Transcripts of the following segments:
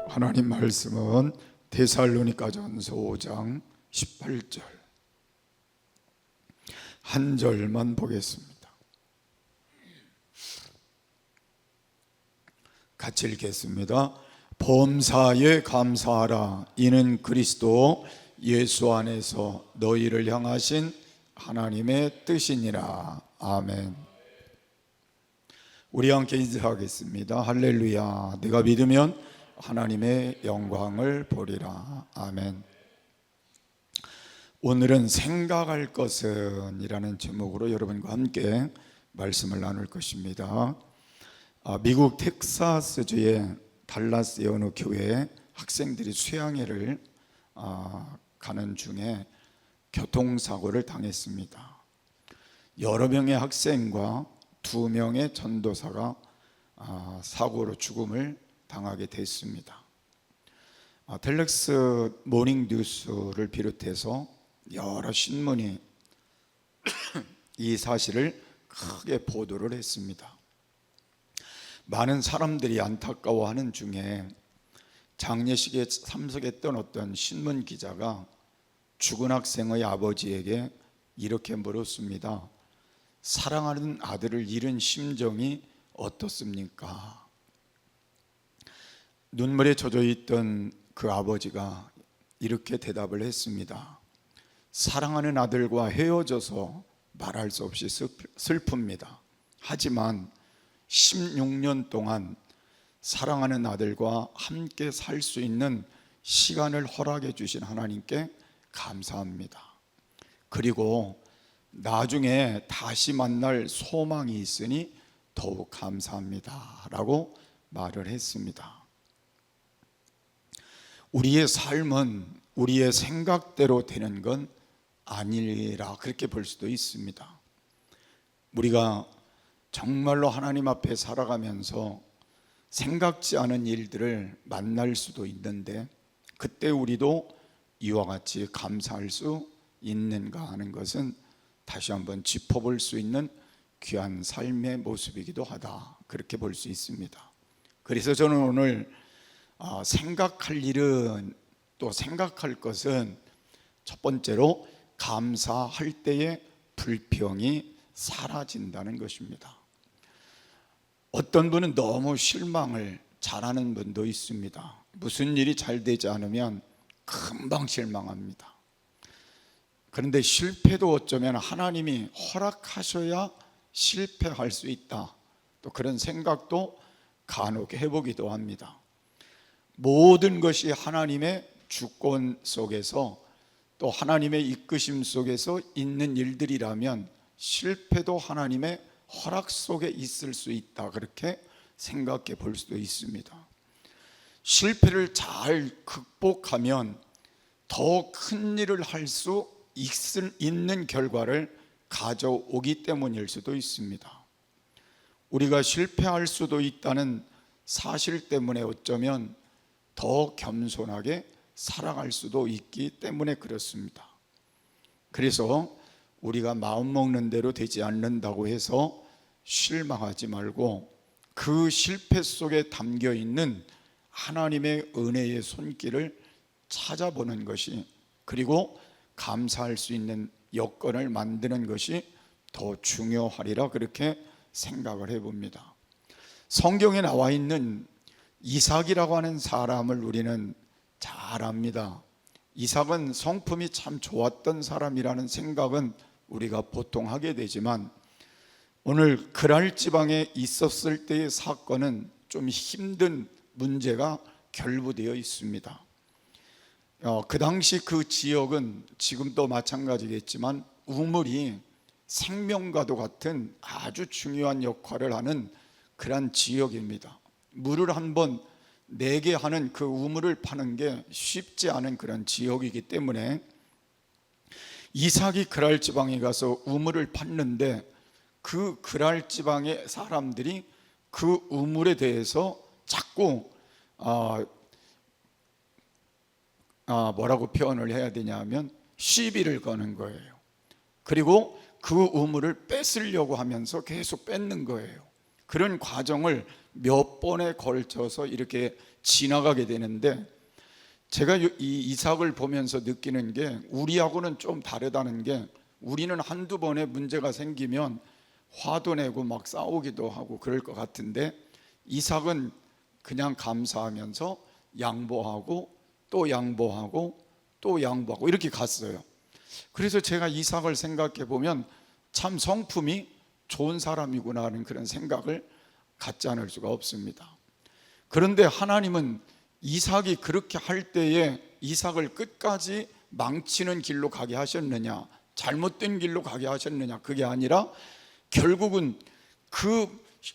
하나님 말씀은 데살로니가전서 5장 18절 한 절만 보겠습니다. 같이 읽겠습니다. 범사에 감사하라. 이는 그리스도 예수 안에서 너희를 향하신 하나님의 뜻이니라. 아멘. 우리 함께 인사하겠습니다. 할렐루야. 내가 믿으면 하나님의 영광을 보리라. 아멘. 오늘은 생각할 것은 이라는 제목으로 여러분과 함께 말씀을 나눌 것입니다. 미국 텍사스주의 달라스의 어느 교회에 학생들이 수양회를 가는 중에 교통사고를 당했습니다. 여러 명의 학생과 2명의 전도사가 사고로 죽음을 당하게 됐습니다. 텔렉스 모닝 뉴스를 비롯해서 여러 신문이 이 사실을 크게 보도를 했습니다. 많은 사람들이 안타까워하는 중에 장례식에 참석했던 어떤 신문 기자가 죽은 학생의 아버지에게 이렇게 물었습니다. 사랑하는 아들을 잃은 심정이 어떻습니까? 눈물에 젖어 있던 그 아버지가 이렇게 대답을 했습니다. 사랑하는 아들과 헤어져서 말할 수 없이 슬픕니다. 하지만 16년 동안 사랑하는 아들과 함께 살 수 있는 시간을 허락해 주신 하나님께 감사합니다. 그리고 나중에 다시 만날 소망이 있으니 더욱 감사합니다 라고 말을 했습니다. 우리의 삶은 우리의 생각대로 되는 건 아니라 그렇게 볼 수도 있습니다. 우리가 정말로 하나님 앞에 살아가면서 생각지 않은 일들을 만날 수도 있는데 그때 우리도 이와 같이 감사할 수 있는가 하는 것은 다시 한번 짚어볼 수 있는 귀한 삶의 모습이기도 하다, 그렇게 볼 수 있습니다. 그래서 저는 오늘 생각할 일은 또 생각할 것은 첫 번째로 감사할 때의 불평이 사라진다는 것입니다. 어떤 분은 너무 실망을 잘하는 분도 있습니다. 무슨 일이 잘 되지 않으면 금방 실망합니다. 그런데 실패도 어쩌면 하나님이 허락하셔야 실패할 수 있다, 또 그런 생각도 간혹 해보기도 합니다. 모든 것이 하나님의 주권 속에서 또 하나님의 이끄심 속에서 있는 일들이라면 실패도 하나님의 허락 속에 있을 수 있다, 그렇게 생각해 볼 수도 있습니다. 실패를 잘 극복하면 더 큰 일을 할 수 있는 결과를 가져오기 때문일 수도 있습니다. 우리가 실패할 수도 있다는 사실 때문에 어쩌면 더 겸손하게 살아갈 수도 있기 때문에 그렇습니다. 그래서 우리가 마음먹는 대로 되지 않는다고 해서 실망하지 말고 그 실패 속에 담겨 있는 하나님의 은혜의 손길을 찾아보는 것이, 그리고 감사할 수 있는 여건을 만드는 것이 더 중요하리라, 그렇게 생각을 해봅니다. 성경에 나와 있는 이삭이라고 하는 사람을 우리는 잘 압니다. 이삭은 성품이 참 좋았던 사람이라는 생각은 우리가 보통 하게 되지만 오늘 그랄 지방에 있었을 때의 사건은 좀 힘든 문제가 결부되어 있습니다. 그 당시 그 지역은 지금도 마찬가지겠지만 우물이 생명과도 같은 아주 중요한 역할을 하는 그런 지역입니다. 물을 한번 내게 하는 그 우물을 파는 게 쉽지 않은 그런 지역이기 때문에 이삭이 그랄 지방에 가서 우물을 팠는데 그 그랄 지방의 사람들이 그 우물에 대해서 자꾸 뭐라고 표현을 해야 되냐면 시비를 거는 거예요. 그리고 그 우물을 뺏으려고 하면서 계속 뺏는 거예요. 그런 과정을 몇 번에 걸쳐서 이렇게 지나가게 되는데, 제가 이 이삭을 보면서 느끼는 게 우리하고는 좀 다르다는 게, 우리는 한두 번의 문제가 생기면 화도 내고 막 싸우기도 하고 그럴 것 같은데, 이삭은 그냥 감사하면서 양보하고 또 양보하고 또 양보하고 이렇게 갔어요. 그래서 제가 이삭을 생각해 보면 참 성품이 좋은 사람이구나 하는 그런 생각을 갖지 않을 수가 없습니다. 그런데 하나님은 이삭이 그렇게 할 때에 이삭을 끝까지 망치는 길로 가게 하셨느냐, 잘못된 길로 가게 하셨느냐, 그게 아니라 결국은 그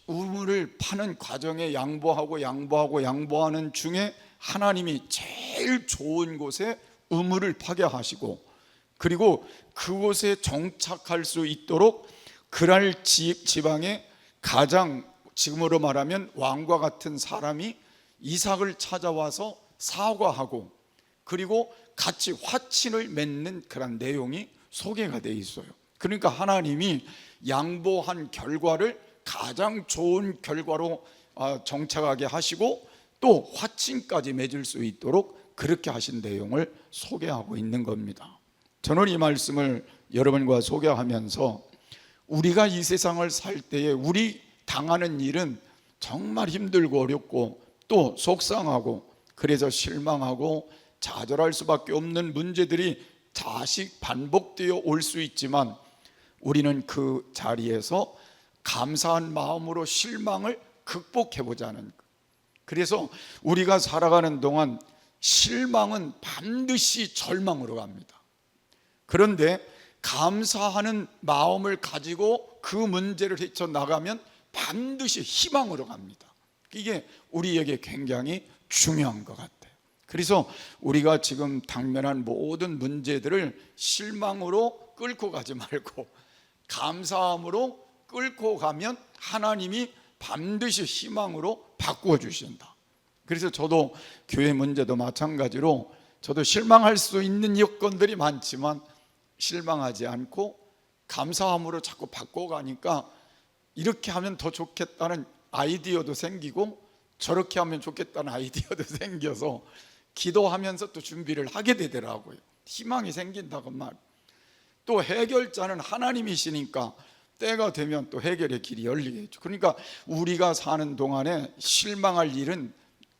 우물을 파는 과정에 양보하는 중에 하나님이 제일 좋은 곳에 우물을 파게 하시고, 그리고 그곳에 정착할 수 있도록 그랄 지방에 가장, 지금으로 말하면 왕과 같은 사람이 이삭을 찾아와서 사과하고 그리고 같이 화친을 맺는 그런 내용이 소개가 되어 있어요. 그러니까 하나님이 양보한 결과를 가장 좋은 결과로 정착하게 하시고 또 화친까지 맺을 수 있도록 그렇게 하신 내용을 소개하고 있는 겁니다. 저는 이 말씀을 여러분과 소개하면서 우리가 이 세상을 살 때에 우리 당하는 일은 정말 힘들고 어렵고 또 속상하고, 그래서 실망하고 좌절할 수밖에 없는 문제들이 다시 반복되어 올 수 있지만, 우리는 그 자리에서 감사한 마음으로 실망을 극복해 보자는 것. 그래서 우리가 살아가는 동안 실망은 반드시 절망으로 갑니다. 그런데 감사하는 마음을 가지고 그 문제를 헤쳐나가면 반드시 희망으로 갑니다. 이게 우리에게 굉장히 중요한 것 같아요. 그래서 우리가 지금 당면한 모든 문제들을 실망으로 끌고 가지 말고 감사함으로 끌고 가면 하나님이 반드시 희망으로 바꾸어 주신다. 그래서 저도 교회 문제도 마찬가지로 저도 실망할 수 있는 여건들이 많지만 실망하지 않고 감사함으로 자꾸 바꿔가니까 이렇게 하면 더 좋겠다는 아이디어도 생기고 저렇게 하면 좋겠다는 아이디어도 생겨서 기도하면서 또 준비를 하게 되더라고요. 희망이 생긴다고 말. 또 해결자는 하나님이시니까 때가 되면 또 해결의 길이 열리겠죠. 그러니까 우리가 사는 동안에 실망할 일은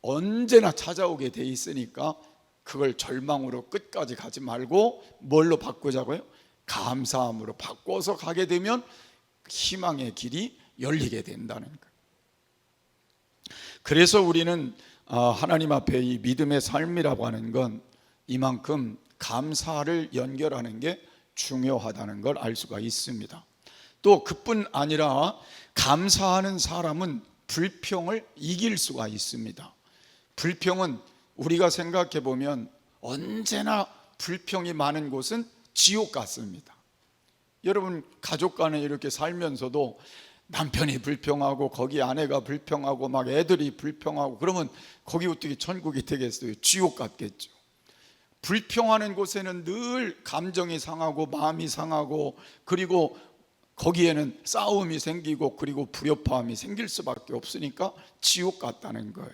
언제나 찾아오게 돼 있으니까 그걸 절망으로 끝까지 가지 말고 뭘로 바꾸자고요? 감사함으로 바꿔서 가게 되면 희망의 길이 열리게 된다는 거예요. 그래서 우리는 하나님 앞에 이 믿음의 삶이라고 하는 건 이만큼 감사를 연결하는 게 중요하다는 걸 알 수가 있습니다. 또 그뿐 아니라 감사하는 사람은 불평을 이길 수가 있습니다. 불평은 우리가 생각해 보면 언제나 불평이 많은 곳은 지옥 같습니다. 여러분 가족 간에 이렇게 살면서도 남편이 불평하고 거기 아내가 불평하고 막 애들이 불평하고 그러면 거기 어떻게 천국이 되겠어요? 지옥 같겠죠. 불평하는 곳에는 늘 감정이 상하고 마음이 상하고 그리고 거기에는 싸움이 생기고 그리고 불협화음이 생길 수밖에 없으니까 지옥 같다는 거예요.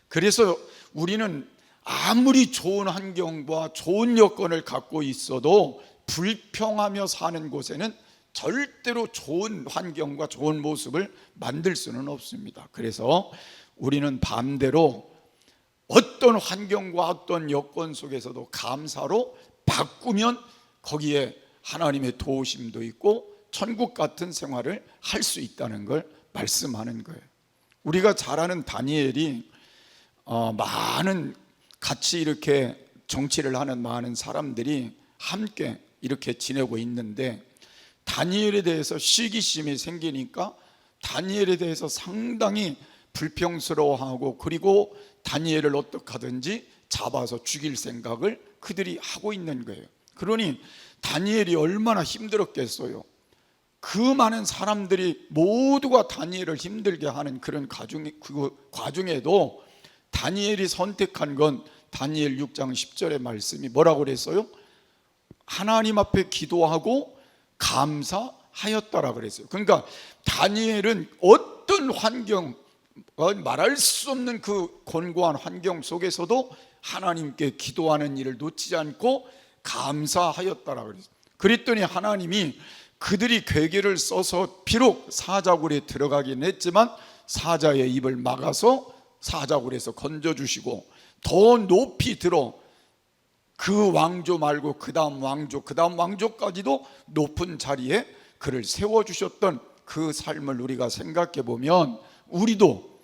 그래서 우리는 아무리 좋은 환경과 좋은 여건을 갖고 있어도 불평하며 사는 곳에는 절대로 좋은 환경과 좋은 모습을 만들 수는 없습니다. 그래서 우리는 반대로 어떤 환경과 어떤 여건 속에서도 감사로 바꾸면 거기에 하나님의 도우심도 있고 천국 같은 생활을 할 수 있다는 걸 말씀하는 거예요. 우리가 잘 아는 다니엘이 많은 같이 이렇게 정치를 하는 많은 사람들이 함께 이렇게 지내고 있는데 다니엘에 대해서 시기심이 생기니까 다니엘에 대해서 상당히 불평스러워하고 그리고 다니엘을 어떻게 하든지 잡아서 죽일 생각을 그들이 하고 있는 거예요. 그러니 다니엘이 얼마나 힘들었겠어요. 그 많은 사람들이 모두가 다니엘을 힘들게 하는 그런 과정에도 다니엘이 선택한 건 다니엘 6장 10절의 말씀이 뭐라고 그랬어요? 하나님 앞에 기도하고 감사하였다라 그랬어요. 그러니까 다니엘은 어떤 어떤 환경, 말할 수 없는 그 곤고한 환경 속에서도 하나님께 기도하는 일을 놓치지 않고 감사하였다라 그랬어요. 그랬더니 하나님이 그들이 괴계를 써서 비록 사자굴에 들어가긴 했지만 사자의 입을 막아서 사자굴에서 건져주시고, 더 높이 들어 그 왕조 말고 그 다음 왕조까지도 높은 자리에 그를 세워주셨던 그 삶을 우리가 생각해 보면, 우리도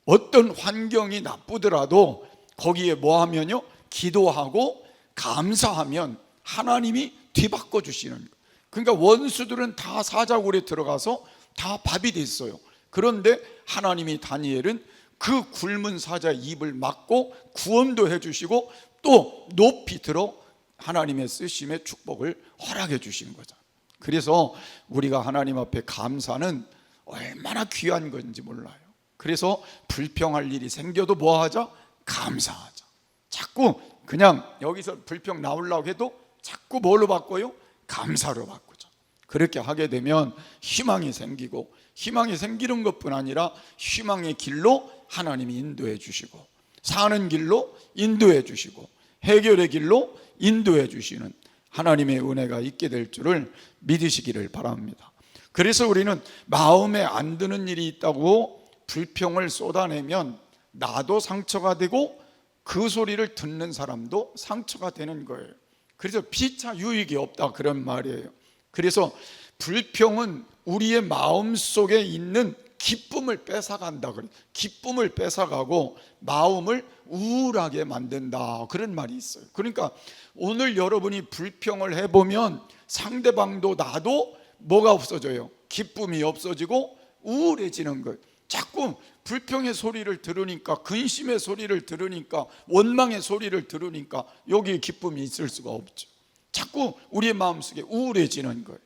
어떤 환경이 나쁘더라도 거기에 뭐 하면요? 기도하고 감사하면 하나님이 뒤바꿔 주시는 거예요. 그러니까 원수들은 다 사자굴에 들어가서 다 밥이 됐어요. 그런데 하나님이 다니엘은 그 굶은 사자의 입을 막고 구원도 해주시고 또 높이 들어 하나님의 쓰심의 축복을 허락해 주신 거죠. 그래서 우리가 하나님 앞에 감사는 얼마나 귀한 건지 몰라요. 그래서 불평할 일이 생겨도 뭐 하자? 감사하자. 자꾸 그냥 여기서 불평 나오려고 해도 자꾸 뭘로 바꿔요? 감사로 바꾸자. 그렇게 하게 되면 희망이 생기고, 희망이 생기는 것뿐 아니라 희망의 길로 하나님이 인도해 주시고, 사는 길로 인도해 주시고, 해결의 길로 인도해 주시는 하나님의 은혜가 있게 될 줄을 믿으시기를 바랍니다. 그래서 우리는 마음에 안 드는 일이 있다고 불평을 쏟아내면 나도 상처가 되고 그 소리를 듣는 사람도 상처가 되는 거예요. 그래서 피차 유익이 없다 그런 말이에요. 그래서 불평은 우리의 마음 속에 있는 기쁨을 뺏어간다 그래요. 기쁨을 뺏어가고 마음을 우울하게 만든다 그런 말이 있어요. 그러니까 오늘 여러분이 불평을 해보면 상대방도 나도 뭐가 없어져요? 기쁨이 없어지고 우울해지는 거예요. 자꾸 불평의 소리를 들으니까, 근심의 소리를 들으니까, 원망의 소리를 들으니까 여기에 기쁨이 있을 수가 없죠. 자꾸 우리의 마음속에 우울해지는 거예요.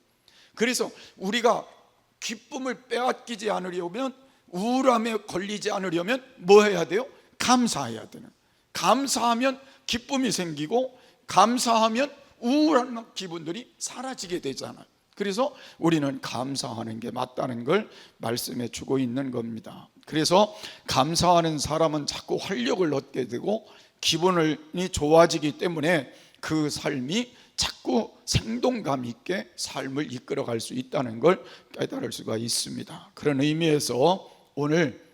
그래서 우리가 기쁨을 빼앗기지 않으려면, 우울함에 걸리지 않으려면 뭐 해야 돼요? 감사해야 되는. 감사하면 기쁨이 생기고, 감사하면 우울한 기분들이 사라지게 되잖아요. 그래서 우리는 감사하는 게 맞다는 걸 말씀해 주고 있는 겁니다. 그래서 감사하는 사람은 자꾸 활력을 얻게 되고 기분이 좋아지기 때문에 그 삶이 자꾸 생동감 있게 삶을 이끌어갈 수 있다는 걸 깨달을 수가 있습니다. 그런 의미에서 오늘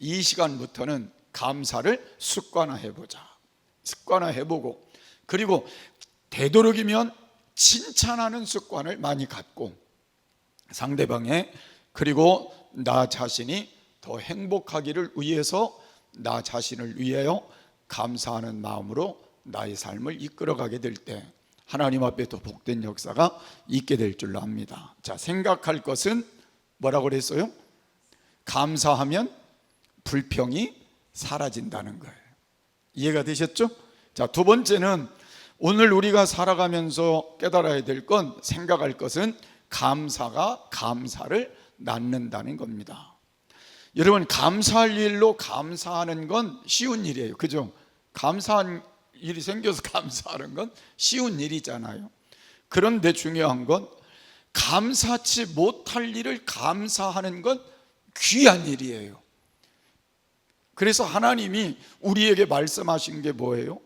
이 시간부터는 감사를 습관화해보자. 습관화해보고, 그리고 되도록이면 칭찬하는 습관을 많이 갖고 상대방의, 그리고 나 자신이 더 행복하기를 위해서 나 자신을 위하여 감사하는 마음으로 나의 삶을 이끌어가게 될 때 하나님 앞에 더 복된 역사가 있게 될 줄로 압니다. 자, 생각할 것은 뭐라고 그랬어요? 감사하면 불평이 사라진다는 거예요. 이해가 되셨죠? 자, 두 번째는 오늘 우리가 살아가면서 깨달아야 될 건, 생각할 것은 감사가 감사를 낳는다는 겁니다. 여러분, 감사할 일로 감사하는 건 쉬운 일이에요. 그죠? 감사한 일이 생겨서 감사하는 건 쉬운 일이잖아요. 그런데 중요한 건 감사치 못할 일을 감사하는 건 귀한 일이에요. 그래서 하나님이 우리에게 말씀하신 게 뭐예요?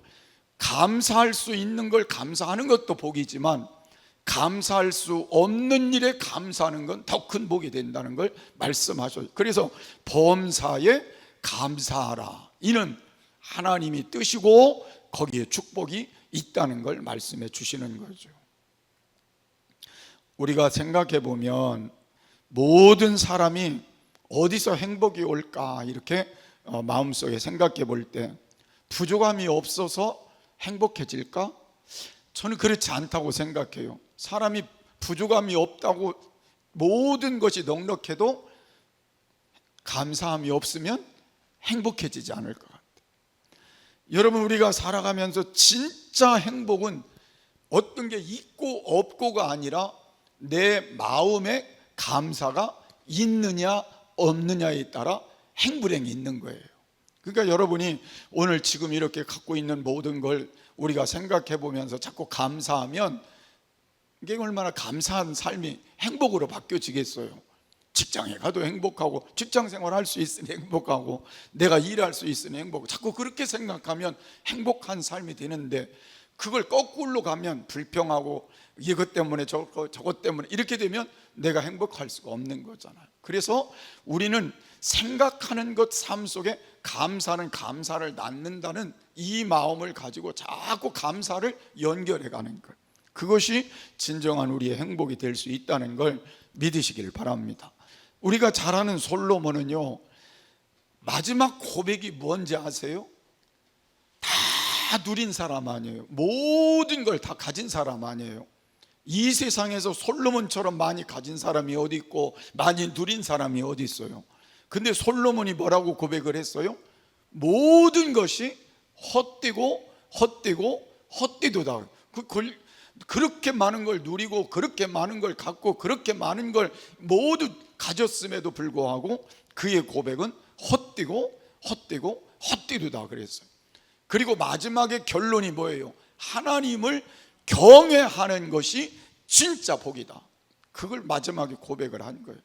감사할 수 있는 걸 감사하는 것도 복이지만 감사할 수 없는 일에 감사하는 건 더 큰 복이 된다는 걸 말씀하셔요. 그래서 범사에 감사하라, 이는 하나님이 뜻이고 거기에 축복이 있다는 걸 말씀해 주시는 거죠. 우리가 생각해 보면 모든 사람이 어디서 행복이 올까 이렇게 마음속에 생각해 볼 때 부족함이 없어서 행복해질까? 저는 그렇지 않다고 생각해요. 사람이 부족함이 없다고 모든 것이 넉넉해도 감사함이 없으면 행복해지지 않을 것 같아요. 여러분, 우리가 살아가면서 진짜 행복은 어떤 게 있고 없고가 아니라 내 마음에 감사가 있느냐 없느냐에 따라 행불행이 있는 거예요. 그러니까 여러분이 오늘 지금 이렇게 갖고 있는 모든 걸 우리가 생각해 보면서 자꾸 감사하면 이게 얼마나 감사한 삶이 행복으로 바뀌어지겠어요. 직장에 가도 행복하고, 직장 생활할 수 있으니 행복하고, 내가 일할 수 있으니 행복하고, 자꾸 그렇게 생각하면 행복한 삶이 되는데, 그걸 거꾸로 가면 불평하고 이것 때문에 저것 때문에 이렇게 되면 내가 행복할 수가 없는 거잖아요. 그래서 우리는 생각하는 것 삶 속에 감사는 감사를 낳는다는 이 마음을 가지고 자꾸 감사를 연결해 가는 것, 그것이 진정한 우리의 행복이 될 수 있다는 걸 믿으시길 바랍니다. 우리가 잘 아는 솔로몬은요, 마지막 고백이 뭔지 아세요? 다 누린 사람 아니에요. 모든 걸 다 가진 사람 아니에요. 이 세상에서 솔로몬처럼 많이 가진 사람이 어디 있고 많이 누린 사람이 어디 있어요? 근데 솔로몬이 뭐라고 고백을 했어요? 모든 것이 헛되고 헛되고 헛되도다. 그렇게 많은 걸 누리고 그렇게 많은 걸 갖고 그렇게 많은 걸 모두 가졌음에도 불구하고 그의 고백은 헛되고 헛되고 헛되도다 그랬어요. 그리고 마지막에 결론이 뭐예요? 하나님을 경외하는 것이 진짜 복이다. 그걸 마지막에 고백을 한 거예요.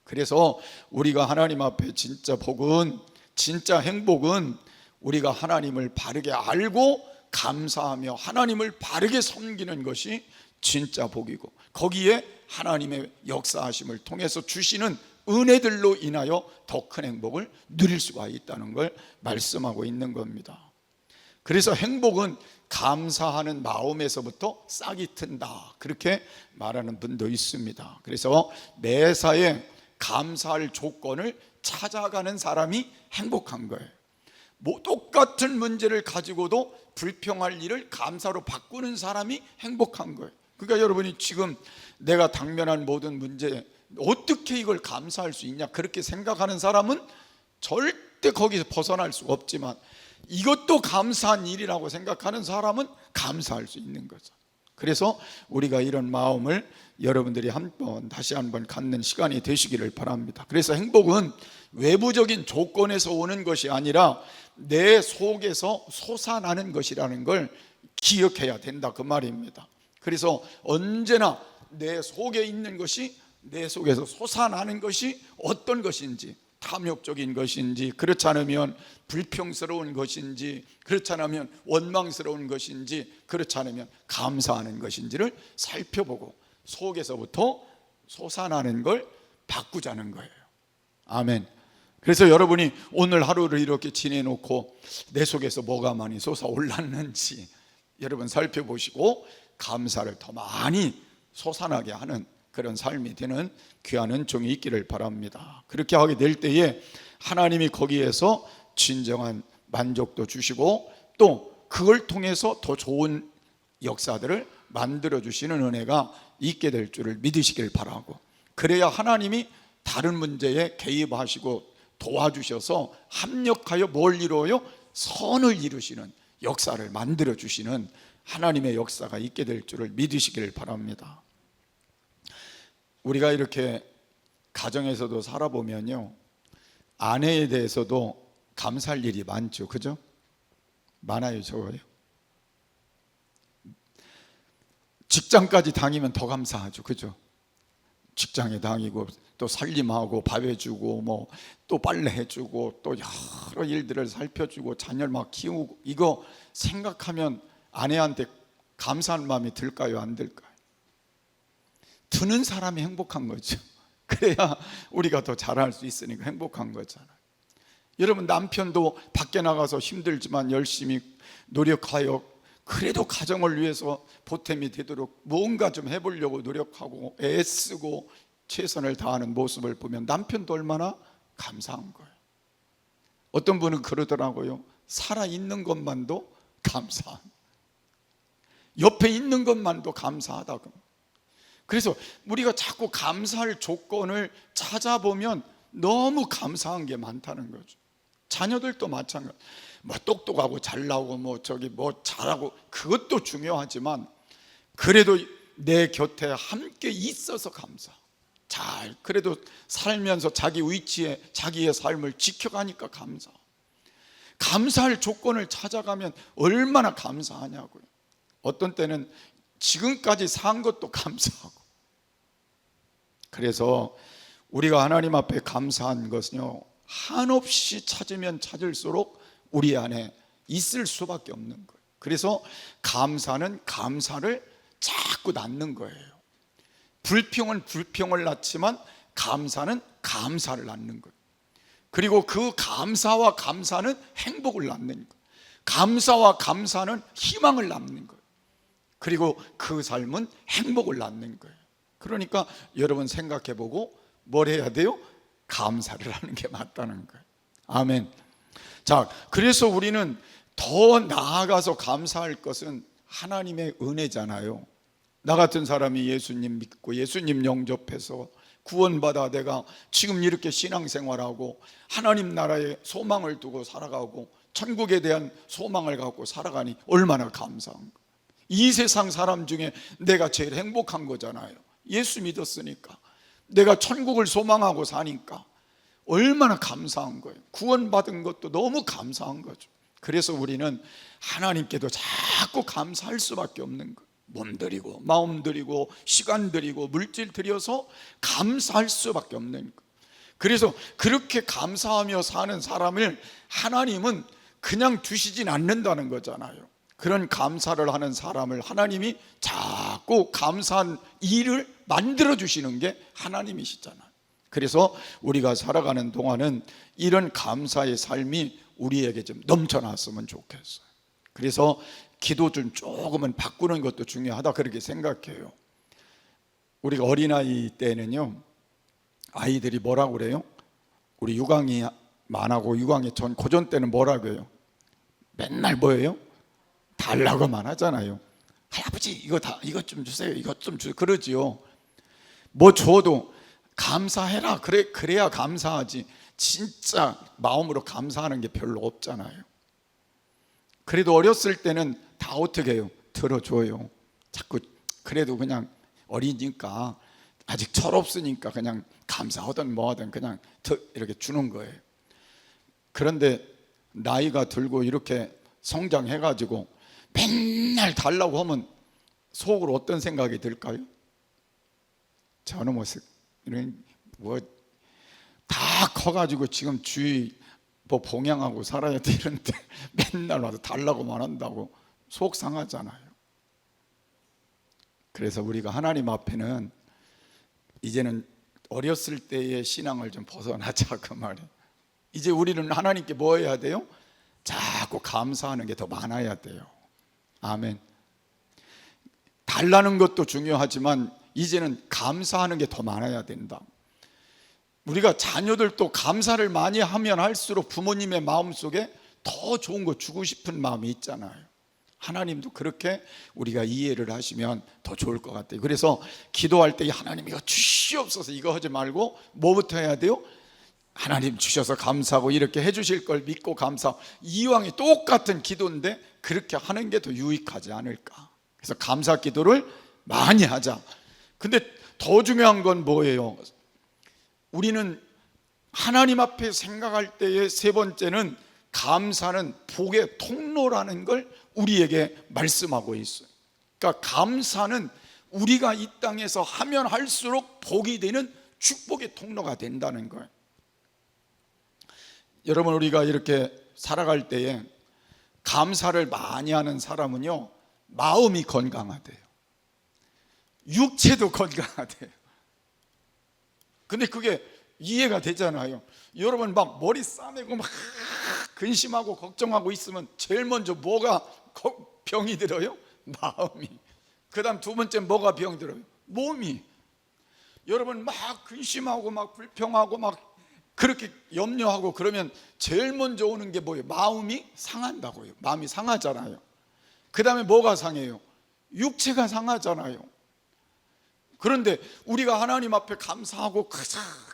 그래서 우리가 하나님 앞에 진짜 복은, 진짜 행복은 우리가 하나님을 바르게 알고 감사하며 하나님을 바르게 섬기는 것이 진짜 복이고, 거기에 하나님의 역사하심을 통해서 주시는 은혜들로 인하여 더 큰 행복을 누릴 수가 있다는 걸 말씀하고 있는 겁니다. 그래서 행복은 감사하는 마음에서부터 싹이 튼다, 그렇게 말하는 분도 있습니다. 그래서 매사에 감사할 조건을 찾아가는 사람이 행복한 거예요. 똑같은 문제를 가지고도 불평할 일을 감사로 바꾸는 사람이 행복한 거예요. 그러니까 여러분이 지금 내가 당면한 모든 문제에 어떻게 이걸 감사할 수 있냐 그렇게 생각하는 사람은 절대 거기서 벗어날 수가 없지만, 이것도 감사한 일이라고 생각하는 사람은 감사할 수 있는 거죠. 그래서 우리가 이런 마음을 여러분들이 다시 한번 갖는 시간이 되시기를 바랍니다. 그래서 행복은 외부적인 조건에서 오는 것이 아니라 내 속에서 솟아나는 것이라는 걸 기억해야 된다, 그 말입니다. 그래서 언제나 내 속에 있는 것이, 내 속에서 솟아나는 것이 어떤 것인지, 탐욕적인 것인지, 그렇지 않으면 불평스러운 것인지, 그렇지 않으면 원망스러운 것인지, 그렇지 않으면 감사하는 것인지를 살펴보고 속에서부터 솟아나는 걸 바꾸자는 거예요. 아멘. 그래서 여러분이 오늘 하루를 이렇게 지내놓고 내 속에서 뭐가 많이 솟아올랐는지 여러분 살펴보시고 감사를 더 많이 솟아나게 하는 그런 삶이 되는 귀한 은총이 있기를 바랍니다. 그렇게 하게 될 때에 하나님이 거기에서 진정한 만족도 주시고 또 그걸 통해서 더 좋은 역사들을 만들어 주시는 은혜가 있게 될 줄을 믿으시길 바라고, 그래야 하나님이 다른 문제에 개입하시고 도와주셔서 합력하여 뭘 이루어요? 선을 이루시는 역사를 만들어 주시는 하나님의 역사가 있게 될 줄을 믿으시길 바랍니다. 우리가 이렇게 가정에서도 살아보면요, 아내에 대해서도 감사할 일이 많죠. 그죠? 많아요, 적어요? 직장까지 다니면 더 감사하죠. 그죠? 직장에 다니고 또 살림하고 밥 해주고 뭐 또 빨래 해주고 또 여러 일들을 살펴주고 자녀를 막 키우고, 이거 생각하면 아내한테 감사한 마음이 들까요? 안 들까요? 드는 사람이 행복한 거죠. 그래야 우리가 더 잘할 수 있으니까 행복한 거잖아요. 여러분, 남편도 밖에 나가서 힘들지만 열심히 노력하여 그래도 가정을 위해서 보탬이 되도록 뭔가 좀 해보려고 노력하고 애쓰고 최선을 다하는 모습을 보면 남편도 얼마나 감사한 거예요. 어떤 분은 그러더라고요. 살아있는 것만도 감사한, 옆에 있는 것만도 감사하다고. 그래서 우리가 자꾸 감사할 조건을 찾아보면 너무 감사한 게 많다는 거죠. 자녀들도 마찬가지. 뭐 똑똑하고 잘나고 뭐 잘하고 그것도 중요하지만 그래도 내 곁에 함께 있어서 감사. 그래도 살면서 자기 위치에 자기의 삶을 지켜가니까 감사. 감사할 조건을 찾아가면 얼마나 감사하냐고요. 어떤 때는 지금까지 산 것도 감사하고. 그래서 우리가 하나님 앞에 감사한 것은요, 한없이 찾으면 찾을수록 우리 안에 있을 수밖에 없는 거예요. 그래서 감사는 감사를 자꾸 낳는 거예요. 불평은 불평을 낳지만 감사는 감사를 낳는 거예요. 그리고 그 감사와 감사는 행복을 낳는 거예요. 감사와 감사는 희망을 낳는 거예요. 그리고 그 삶은 행복을 낳는 거예요. 그러니까 여러분 생각해보고 뭘 해야 돼요? 감사를 하는 게 맞다는 거예요. 아멘. 자, 그래서 우리는 더 나아가서 감사할 것은 하나님의 은혜잖아요. 나 같은 사람이 예수님 믿고 예수님 영접해서 구원받아 내가 지금 이렇게 신앙생활하고 하나님 나라에 소망을 두고 살아가고 천국에 대한 소망을 갖고 살아가니 얼마나 감사한가. 이 세상 사람 중에 내가 제일 행복한 거잖아요. 예수 믿었으니까, 내가 천국을 소망하고 사니까 얼마나 감사한 거예요. 구원받은 것도 너무 감사한 거죠. 그래서 우리는 하나님께도 자꾸 감사할 수밖에 없는 거예요. 몸 들이고 마음 들이고 시간 들이고 물질 들여서 감사할 수밖에 없는 거예요. 그래서 그렇게 감사하며 사는 사람을 하나님은 그냥 두시진 않는다는 거잖아요. 그런 감사를 하는 사람을 하나님이 자꾸 감사한 일을 만들어 주시는 게 하나님이시잖아요. 그래서 우리가 살아가는 동안은 이런 감사의 삶이 우리에게 좀 넘쳐났으면 좋겠어요. 그래서 기도 좀 조금은 바꾸는 것도 중요하다, 그렇게 생각해요. 우리가 어린아이 때는요, 아이들이 뭐라고 그래요? 우리 유광이 만하고 유광이 전 고전 때는 뭐라고 해요? 맨날 뭐예요? 달라고만 하잖아요. 할아버지 이것 좀 주세요, 이것 좀 주세요, 그러지요. 뭐 줘도 감사해라, 그래야 감사하지. 진짜 마음으로 감사하는 게 별로 없잖아요. 그래도 어렸을 때는 다 어떻게 해요? 들어줘요. 자꾸 그래도 그냥 어리니까 아직 철없으니까 그냥 감사하든 뭐하든 그냥 이렇게 주는 거예요. 그런데 나이가 들고 이렇게 성장해가지고 맨날 달라고 하면 속으로 어떤 생각이 들까요? 저는 다 커가지고 지금 주위 봉양하고 살아야 되는데 맨날 와서 달라고만 한다고 속 상하잖아요. 그래서 우리가 하나님 앞에는 이제는 어렸을 때의 신앙을 좀 벗어나자, 그 말이에요. 이제 우리는 하나님께 뭐 해야 돼요? 자꾸 감사하는 게 더 많아야 돼요. 아멘. 달라는 것도 중요하지만 이제는 감사하는 게 더 많아야 된다. 우리가 자녀들도 감사를 많이 하면 할수록 부모님의 마음속에 더 좋은 거 주고 싶은 마음이 있잖아요. 하나님도 그렇게 우리가 이해를 하시면 더 좋을 것 같아요. 그래서 기도할 때 하나님 이거 주시옵소서 이거 하지 말고 뭐부터 해야 돼요? 하나님 주셔서 감사하고 이렇게 해주실 걸 믿고 감사. 이왕이 똑같은 기도인데 그렇게 하는 게 더 유익하지 않을까. 그래서 감사 기도를 많이 하자. 근데 더 중요한 건 뭐예요? 우리는 하나님 앞에 생각할 때의 세 번째는 감사는 복의 통로라는 걸 우리에게 말씀하고 있어요. 그러니까 감사는 우리가 이 땅에서 하면 할수록 복이 되는 축복의 통로가 된다는 거예요. 여러분, 우리가 이렇게 살아갈 때에 감사를 많이 하는 사람은요, 마음이 건강하대요. 육체도 건강하대요. 근데 그게 이해가 되잖아요. 여러분 막 머리 싸매고 막 근심하고 걱정하고 있으면 제일 먼저 뭐가 병이 들어요? 마음이. 그 다음 두 번째 뭐가 병이 들어요? 몸이. 여러분 막 근심하고 막 불평하고 막 그렇게 염려하고 그러면 제일 먼저 오는 게 뭐예요? 마음이 상한다고요. 마음이 상하잖아요. 그 다음에 뭐가 상해요? 육체가 상하잖아요. 그런데 우리가 하나님 앞에 감사하고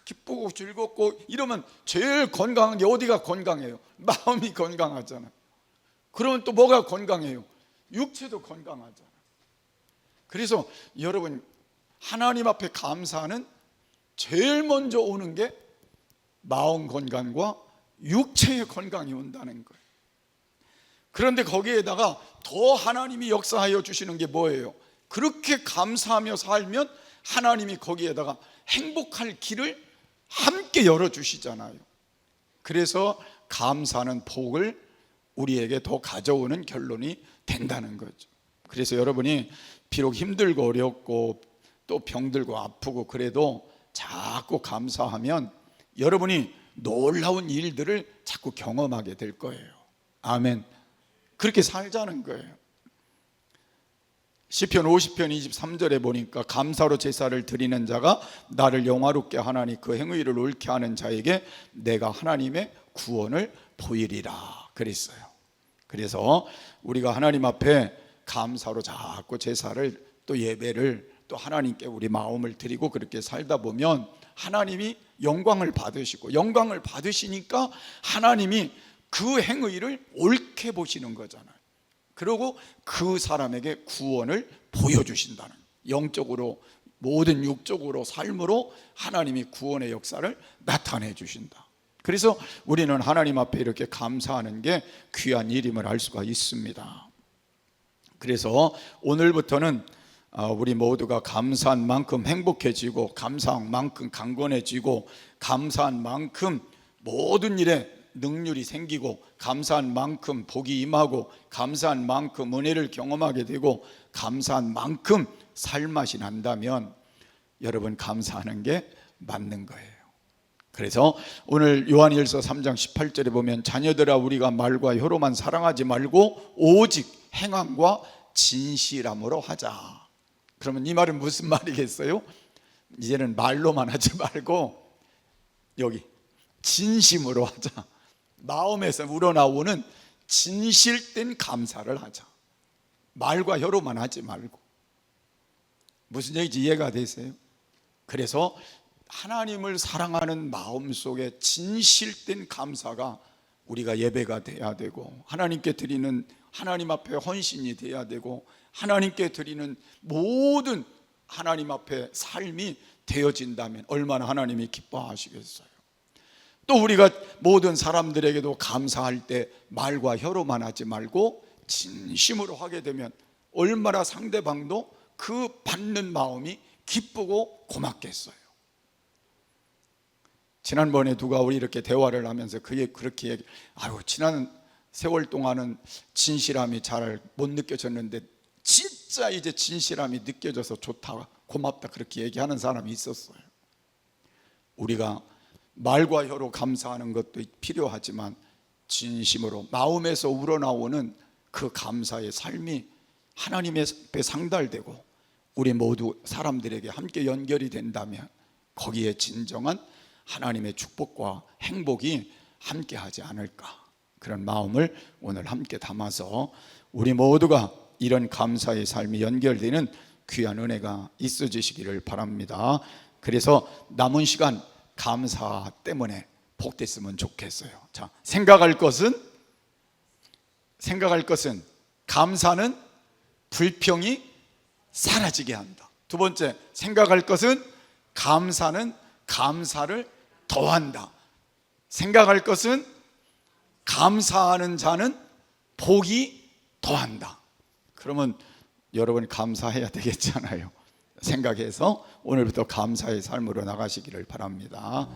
기쁘고 즐겁고 이러면 제일 건강한 게 어디가 건강해요? 마음이 건강하잖아요. 그러면 또 뭐가 건강해요? 육체도 건강하잖아요. 그래서 여러분 하나님 앞에 감사는 제일 먼저 오는 게 마음 건강과 육체의 건강이 온다는 거예요. 그런데 거기에다가 더 하나님이 역사하여 주시는 게 뭐예요? 그렇게 감사하며 살면 하나님이 거기에다가 행복할 길을 함께 열어주시잖아요. 그래서 감사하는 복을 우리에게 더 가져오는 결론이 된다는 거죠. 그래서 여러분이 비록 힘들고 어렵고 또 병들고 아프고 그래도 자꾸 감사하면 여러분이 놀라운 일들을 자꾸 경험하게 될 거예요. 아멘. 그렇게 살자는 거예요. 시편 50편 23절에 보니까 감사로 제사를 드리는 자가 나를 영화롭게 하나니 그 행위를 옳게 하는 자에게 내가 하나님의 구원을 보이리라 그랬어요. 그래서 우리가 하나님 앞에 감사로 자꾸 제사를 또 예배를 또 하나님께 우리 마음을 드리고 그렇게 살다 보면 하나님이 영광을 받으시고 영광을 받으시니까 하나님이 그 행위를 옳게 보시는 거잖아요. 그리고 그 사람에게 구원을 보여주신다는, 영적으로 모든 육적으로 삶으로 하나님이 구원의 역사를 나타내 주신다. 그래서 우리는 하나님 앞에 이렇게 감사하는 게 귀한 일임을 알 수가 있습니다. 그래서 오늘부터는 우리 모두가 감사한 만큼 행복해지고 감사한 만큼 강건해지고 감사한 만큼 모든 일에 능률이 생기고 감사한 만큼 복이 임하고 감사한 만큼 은혜를 경험하게 되고 감사한 만큼 살맛이 난다면 여러분 감사하는 게 맞는 거예요. 그래서 오늘 요한일서 3장 18절에 보면 자녀들아 우리가 말과 혀로만 사랑하지 말고 오직 행함과 진실함으로 하자. 그러면 이 말은 무슨 말이겠어요? 이제는 말로만 하지 말고 여기 진심으로 하자. 마음에서 우러나오는 진실된 감사를 하자. 말과 혀로만 하지 말고. 무슨 얘기인지 이해가 되세요? 그래서 하나님을 사랑하는 마음 속에 진실된 감사가 우리가 예배가 돼야 되고 하나님께 드리는 하나님 앞에 헌신이 돼야 되고 하나님께 드리는 모든 하나님 앞에 삶이 되어진다면 얼마나 하나님이 기뻐하시겠어요. 또 우리가 모든 사람들에게도 감사할 때 말과 혀로만 하지 말고 진심으로 하게 되면 얼마나 상대방도 그 받는 마음이 기쁘고 고맙겠어요. 지난번에 누가 우리 이렇게 대화를 하면서 그게 그렇게 지난 세월 동안은 진실함이 잘 못 느껴졌는데 진짜 이제 진실함이 느껴져서 좋다, 고맙다 그렇게 얘기하는 사람이 있었어요. 우리가 말과 혀로 감사하는 것도 필요하지만 진심으로 마음에서 우러나오는 그 감사의 삶이 하나님의 앞에 상달되고 우리 모두 사람들에게 함께 연결이 된다면 거기에 진정한 하나님의 축복과 행복이 함께 하지 않을까, 그런 마음을 오늘 함께 담아서 우리 모두가 이런 감사의 삶이 연결되는 귀한 은혜가 있어지시기를 바랍니다. 그래서 남은 시간 감사 때문에 복됐으면 좋겠어요. 자, 생각할 것은 감사는 불평이 사라지게 한다. 두 번째, 생각할 것은 감사는 감사를 더한다. 생각할 것은 감사하는 자는 복이 더한다. 그러면 여러분 감사해야 되겠잖아요. 생각해서 오늘부터 감사의 삶으로 나가시기를 바랍니다.